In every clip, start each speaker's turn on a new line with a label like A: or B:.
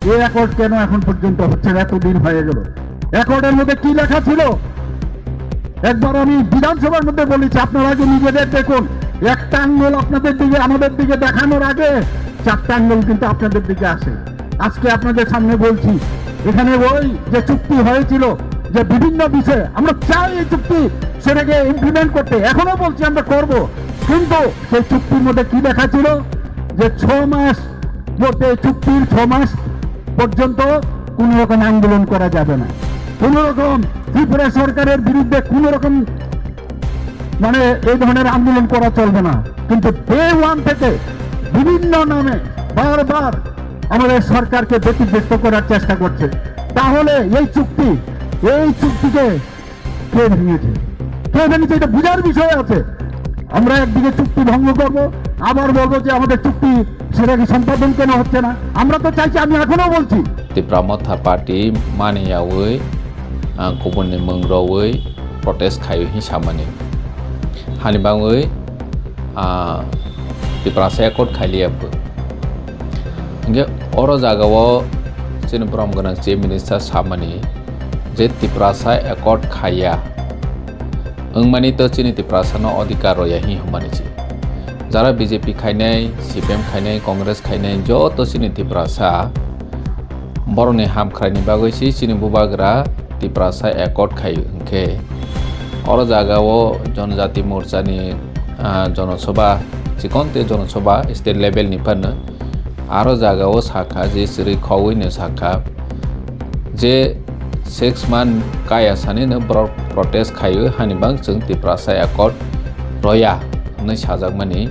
A: এই অ্যাকর্ড কেন এখন পর্যন্ত হচ্ছে না? এতদিন হয়ে গেল। অ্যাকর্ডের মধ্যে কি লেখা ছিল? একবার আমি বিধানসভার মধ্যে বলেছি, আপনারা আগে নিজেদের দেখুন। একটা আঙ্গুল আপনাদের দিকে, আমাদের দিকে দেখানোর আগে 4টা আঙ্গুল কিন্তু আপনাদের দিকে আসে। আজকে আপনাদের সামনে বলছি, এখানে ওই যে চুক্তি হয়েছিল, যে বিভিন্ন বিষয়ে আমরা চাই এই চুক্তি সেটাকে ইমপ্লিমেন্ট করতে, এখনো বলছি আমরা করব, কিন্তু সেই চুক্তির মধ্যে কি লেখা ছিল? যে 6 মাস মধ্যে, চুক্তির 6 মাস পর্যন্ত কোন রকম আন্দোলন করা যাবে না, কোন রকম ত্রিপুরা সরকারের বিরুদ্ধে কোন রকম মানে এই ধরনের আন্দোলন করা চলবে না। কিন্তু ডে ওয়ান থেকে বিভিন্ন নামে বারবার আমাদের সরকারকে ব্যতিব্যস্ত করার চেষ্টা করছে। তাহলে এই চুক্তিকে কে ভেঙেছে? কে ভেঙেছে এটা বুঝার বিষয় আছে। আমরা একদিকে চুক্তি ভঙ্গ করব, আবার বলবো যে আমাদের চুক্তি সেটাকে সম্পাদন কেন হচ্ছে না। আমরা তো চাইছি, আমি এখনো বলছি,
B: Tiprasa party maniyawi kubun mengrawi protes kayu hisamani hanibangwi Tiprasa akot khaliapu nge oro jagao sini brom ganang chief minister samani je Tiprasa akot khaya mani to chini Tiprasa no adhikar royahi humani chi jara BJP khainai CEM khainai Congress khainai jo to chini Tiprasa Boroni Hamkari bagoi si chini bubagra Tiprasa akot khayu ke oro jagao Swrangchati morcha ni jonosabha chikonte jonosabha state level ni panna aro jagao Sakha je sri khawi ne Sakha je 6 month kaya sani ne protest khayu hanibang chung Tiprasa akot roya ne sajakmani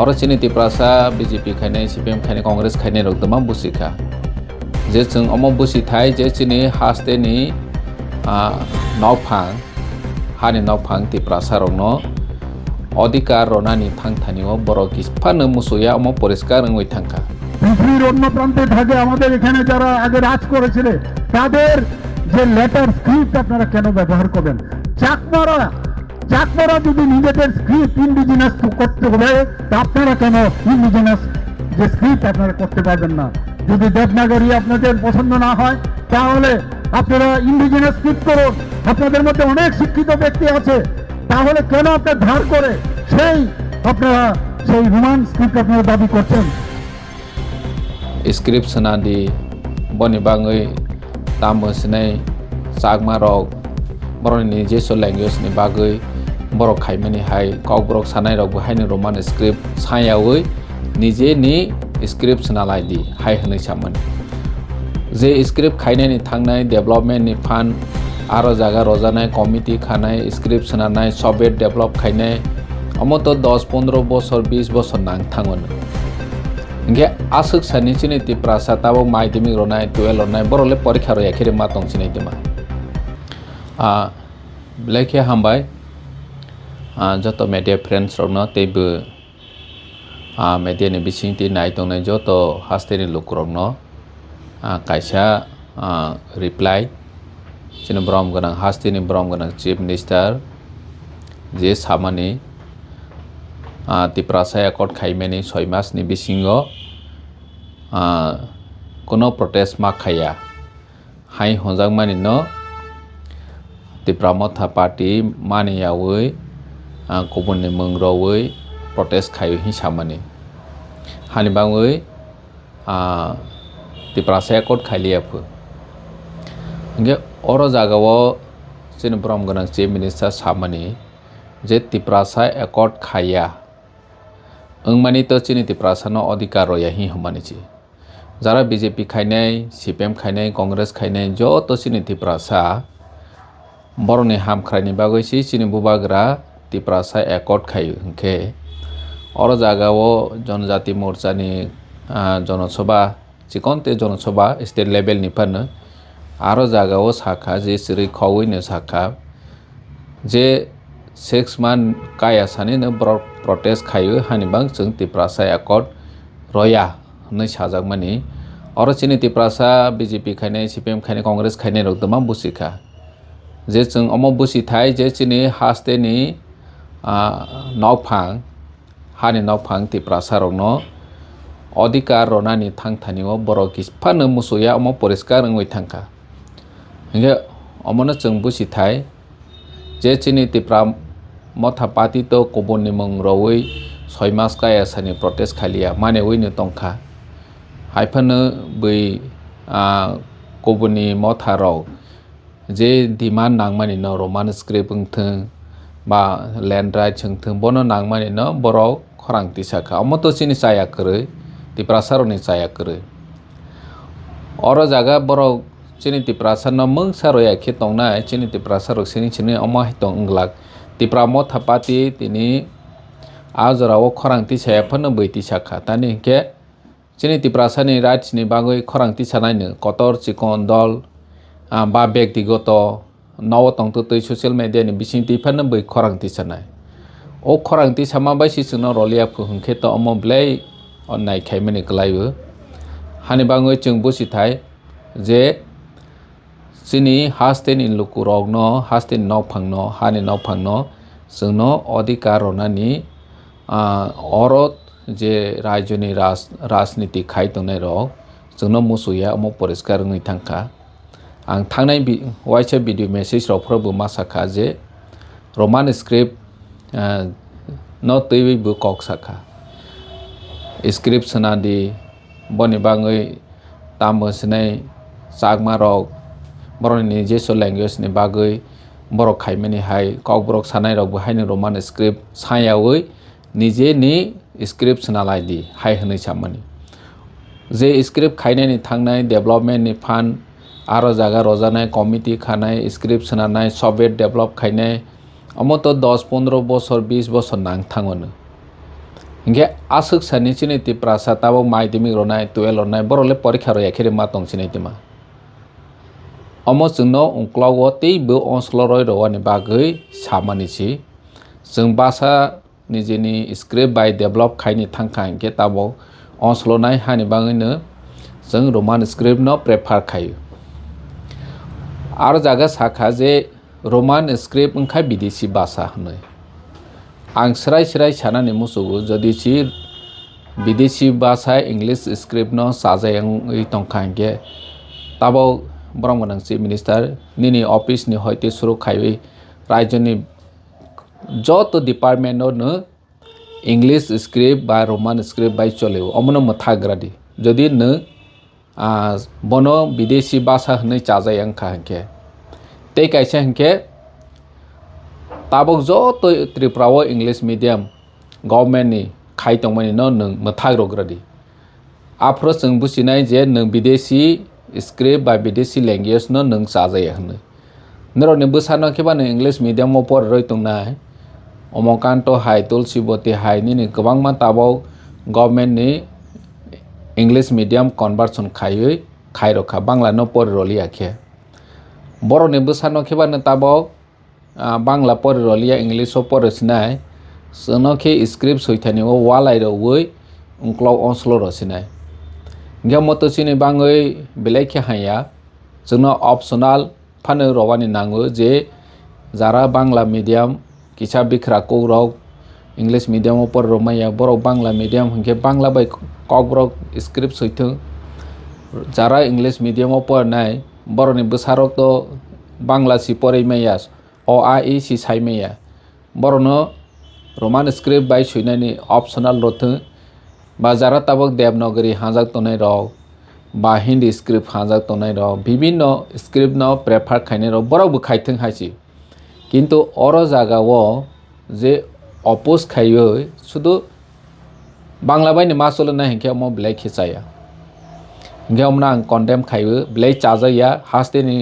B: oro chini Tiprasa BJP khainai CEM khainai Congress khainai rok dama busika je chung omo busi thai je chini haste ni nawphang hani nawphang Tiprasa rokno অধিকার রনানি থাংথানিও বড় কিসফানো মুসুয়া ওমো পরিষ্কার ওই থাঙ্কা
A: পৃথিবীর অন্য প্রান্তে থাকে আমাদের এখানে যারা আগে রাজ করেছিলেন তাদের যে লেটার স্ক্রিপ্ট আপনারা কেন ব্যবহার করবেন? চাকমারা যদি নিজেদের স্ক্রিপ্ট ইন্ডিজিনাস করতে হবে, তা আপনারা কেন ইন্ডিজিনাস যে স্ক্রিপ্ট আপনারা করতে পারবেন না? যদি দেবনাগরী আপনাদের পছন্দ না হয় তাহলে আপনারা ইন্ডিজিনাস স্ক্রিপ্ট করুন। আপনাদের মধ্যে অনেক শিক্ষিত ব্যক্তি আছে, তাহলে কেন আপনার ধার করে আপনারা সেই রোমান স্ক্রিপ্ট আপনারা দাবি করছেন?
B: স্ক্রিপ্ট সনাদি বনি বাঙৈ তামসনাই চাকমা রক বরনি নিজস্ব ল্যাঙ্গুয়েজ ni bagৈ বড় খাইমানি হাই kokborok সানাই রক হাইনি রোমান স্ক্রিপ্ট সায়াওই নিজে নি স্ক্রিপ্ট সনালাই দি হাই হनै সামান যে স্ক্রিপ্ট খাইনানি থাংনাই ডেভেলপমেন্ট ni ফান্ড আরো জায়গা রজানাই কমিটি খানাই স্ক্রিপ্ট সনানাই সফটওয়্যার ডেভেলপ খাইনাই অমত 10-15 বছর 20 বছর নাং থাঙন গে আসুক সানি চিনি Tiprasa তাবো মাধ্যমিক রনাই 12 রনাই বড়লে পরীক্ষা রয়া খেরে মা তং চিনাই দিমা লেখে হামবাই যত মিডিয়া ফ্রেন্ডস রনো তেবো media ni bisingti nai tongnai যত হাস্তেনি লোক রনো কাইসা reply Sini brom ganang hastini brom ganang chief minister je samani Tiprasa akot khaimani 6 mas ni bisingo kono protest ma khaya hai honjakmani no Tiprasa party maniyawi kubunni mungrawi protest khayu hisamani hanibangwi Tiprasa akot khaliapu nge oro jagao chini brom ganang chief minister samani je Tiprasa akot khaya mani to chini Tiprasa no adhikar royahi humani chi jara BJP khainai CEM khainai Congress khainai jo to chini Tiprasa boroni Hamkari bagoi si chini bubagra Tiprasa akot khayu ke oro jagao Swrangchati morcha ni jonosabha chikonte jonosabha state level ni panna aro jagao Sakha je sri khawi ne Sakha je 6 month kaya sani ne protest khayu hanibang chung Tiprasa akot roya ne sajakmani oro chini Tiprasa BJP khainai CEM khainai Congress khainai rok dama busika je chung omo busi thai je chini haste ni nawphang hani nawphang Tiprasa rokno अधिकार रनानि थांथानियाव borok kisphano musuya omo poriskar wngwi thangkha hingke omono chwng busithai je chini tipra motha pati to koboni mung rowi 6 mas kaya sani protest khaliya mane wini tongkha haifano bui koboni motha rok je demand nangmani no roman script wngthong ba land right chungthong bono nangmani no borok khorang tisakha omo to chini chaya kwrwi Tiprasa rokni chaya kwrwi oro jaga borok chini Tiprasa no mungsa roya khe tongnai chini Tiprasa rok sini chini omo hitong unglak Tipra motha pati tini ajorao khorang tisaya phano bui tisakha tani hingke chini Tiprasani rights ni bagui khorang tisanai no kotor chikon dol ba byaktigoto nawo tongto tui social media ni bisingti phano bui khorang tisanai o khorang tisama bai sisino rolia phu hingke to omo blai onnai khaimani klaibo hani bangoi chung busithai je chini hasten in lukurok no hasten no phangno hani no phangno chungno adhikar ronani orot je rajyoni rajniti khai tongnai rok chungno musuya omo poriskar wngwi thangkha ang thangnai waisa video message rok phorobo masakha je roman script no twiwi bu kok sakha script sanadi boni bangui tamo sinai sagma rok boroni jeso language ni bagui borok khaimani hai kokborok sanai rok haini roman script sayawi nije ni script sanalai di hai hnoi samani je script khainani thangnai development ni fund aro jaga rojanai committee khanai script sananai software develop khainai omo to 10-15 bochor 20 bochor nang thangono hingke asuk sani chini Tiprasa tabo maidimik ronai 12 ronai borole porikha ro yakhire ma tong sinai tima omo chungno ungklogo teibo onsloroi rowani bagui samani si chung basa nijeni script by develop khaini thangkha hingke tabo onslonai hani bagui no chung roman script no prefer khayo aro jaga sakha je roman script wngkhai bidesi basa hnoi ang srai sanani musugo jodi chi bidesi basa english script no sajayangwi tongkha hingke tabo borong ganang chief minister nini office ni hoite suru khaiwi rajyoni joto department no english script ba roman script bai choleo omono mothagradi jodi no bono bidesi basa hnoi chajayangkha hingke tei kaisa hingke tabok joto Tripurao English medium government ni khai tongmani no nung mothagrogradi afro chung businai je nung bidesi script ba bidesi language no nung chajaya hnoi noroni bwsano kheba nung English medium o por roi tongnai omokanto hai tulsiboti hai nini kwbangma tabok government ni English medium conversion khaiwi khairokha bangla no por rolia khe boroni bwsano kheba no tabok bangla por rolia english o por sinai sono khe script soithani o walai roi ungklok onslo ro sinai gemoto chini bangoi belai khe haya chungno optional phano rowani nango je jara bangla medium kisa bikra korok english medium o por romaya borok bangla medium hingke bangla bai kokborok script soithung jara english medium o por nai boroni bwsarok to bangla si porei maya o a e si saimaya borono roman script bai suinani optional rothung ba jara tabok devanagari hanjak tonai rok ba hindi script hanjak tonai rok bibinno script no prefer khainai rok borok bo khaithung haisi kintu oro jaga o je oppose khaiyo sudu bangla bai ni masolo na hingke mo blai khechaya hingke omna ang condemn khaiyo blai chajaya haste ni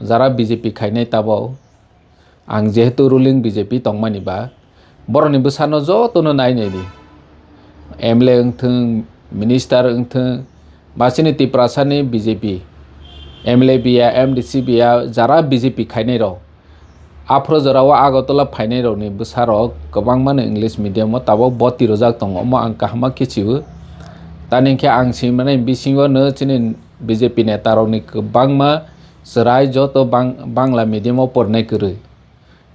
B: jara bjp khainai tabo ang jehetu ruling bjp tongmani ba boroni bwsano jotono nainai di MLA wngthung minister wngthung basini Tiprasani BJP MLA biya MDC biya jara BJP khainai rok afro jorao agotala phainai rok ni bwsarok kwbangmano English medium o tabo boti rojak tongo mo ang kahama khichiu tani khe ang simani bisingo no chini BJP neta rok ni kwbangma serai joto bangla medium o pornai kwrwi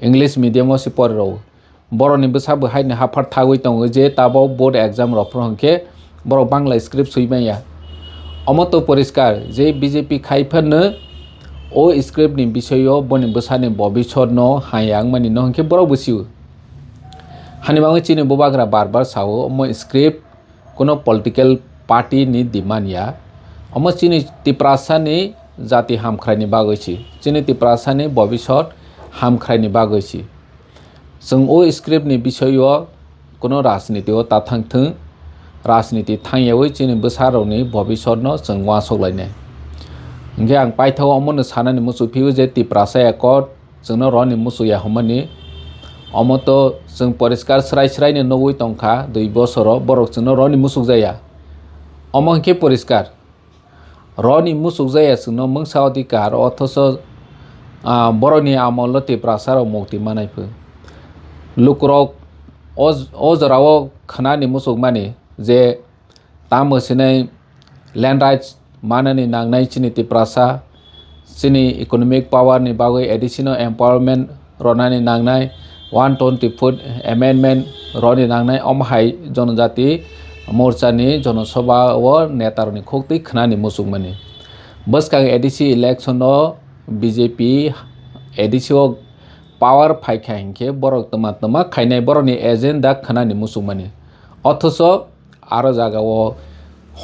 B: English medium o si por rok boroni bwsa bwhai ni hafar thagwi tongo je tabo board exam rok hingke borok bangla script suimaya omoto poriskar je BJP khaifano o script ni bisoyo boni bosani bobishor no hayang mani no hingke borok busiu hani bangi chini bobagra barbar sao omo script kono political party ni dimania omo chini Tiprasani jati hamkrai ni bagoisi chini Tiprasani bobishor hamkrai ni bagoisi जों ओ script नि बिषयो कोनो राजनीति ओ ताथांथों राजनीति थांयावै चिनि बोसारनि भबिष्यनो जों वासलायने इंगे आं पाइथाव अमनो सानानि मुसुफिउ जे Tiprasa एकट जोंनो रनि मुसुया हमनि अमतो जों परिष्कार स्राय-स्रायनि नवै टंका 2 बछर बरक जोंनो रनि मुसुक जाया अमंके परिष्कार रनि मुसुक जाया जोंनो मंसा अधिकार अथस बरनि आमल Tiprasa रो मुक्ति मानायफो लुक्रक अजराव खनानि मुसुक माने जे तामोसिनै लैंड राइट्स माननि नांनाय चिनि Tiprasa चिनि इकोनॉमिक पावर नि बागै एडिशनल एम्पावरमेंट रनानि नांनाय 124 अमेंडमेंट रनि नांनाय अमहाय जनजाति मोर्चानि जनसभा व नेतारनि खोक्ति खनानि मुसुक माने बसकां ADC election BJP ADC power फाइखा हिंखे बरक तमा तमा खाइनाय बरनि एजेंडा खनानि मुसुक माने अथस आरो जागाव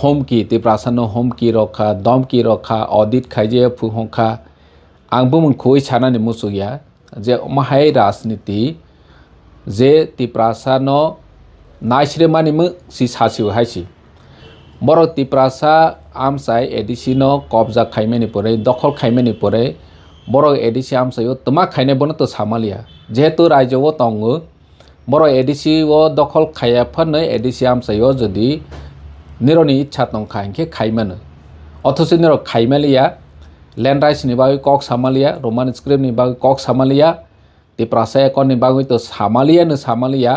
B: हमकी Tiprasano हमकी रखा दमकी रखा ऑडिट खाइजे फुहंखा आंबो मोनखोय सानानि मुसुकया जे माहाय राजनीति जे Tiprasano नाइस्रे मानिमु सि सासिउ हाइसि बरक Tiprasa आमसाय एडिसिनो कब्जा खाइमेनि परे दखल खाइमेनि परे बरक एडिसी आमसायो तमा खाइने बनो तो सामालिया जेहेतु राज्यो तंगो बरक एडिसी वो दखल खाया फने एडिसी आमसायो जदि निरनि इच्छा तंखा हिंखे खाइमानो अथस निर खाइमालिया लैंड राइट्स नि बागै कक सामालिया रोमान स्क्रिप्ट नि बागै कक सामालिया Tiprasa एकन नि बागै तो सामालिया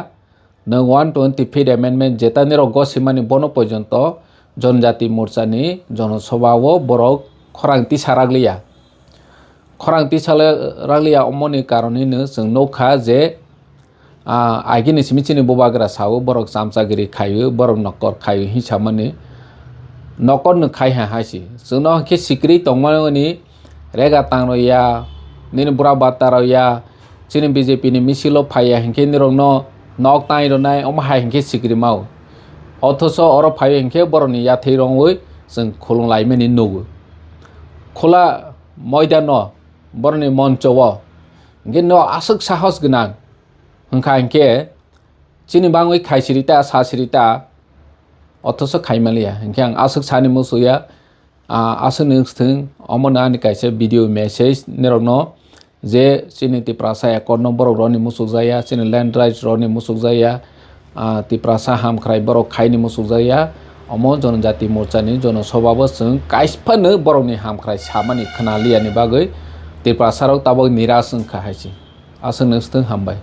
B: न 125 अमेंडमेंट जेता निर गसिमानि बनो पर्यंत जनजाति मोर्चानि जनसभा वो बरक खरांति साराग्लिया खरांति साले रागलिया अमनि कारनिनो जों नौखा जे आइगिनि सिमिचिनि बोबाग्रा सावो बरक चामचागिरि खायो बरक नकर खायो हिसाबमाने नकर न खाइहा हासि जोंनो के सिक्रि तंगमानि रेगा तांरया निन बुरा बातारया चिनि BJP नि मिसिलो फाया हिंखे निरंनो नक ताइरनाय अमहाय हिंखे सिक्रि माव अथस अर फाय हिंखे बरनि याथै रंवै जों खोलं लाइमेनि नगो खोला मैदान बरनि मंचव इंगे न आसक साहस गोनां हंखा इंके चिनि बाङै खाइसिरिता सासिरिता अथस खाइमालिया इंके आं आसक सानि मुसुया आसक नोंस्थों अमनानि काइसे भिडियो मेसेज निरनो जे चिनि Tiprasa एकट नम्बर रनि मुसुक जाया चिनि लैंड राइट्स रनि मुसुक जाया Tiprasa हामख्राय बरक खाइनि मुसुक जाया अमो जनजाति मोर्चानि जनसभाबो जों काइसफानो बरकनि हामख्राय सामानि खनालियानि बागै Tiprasa ताबो निराश ओंखा हाइसि आसो नोंस्थों हामबाय।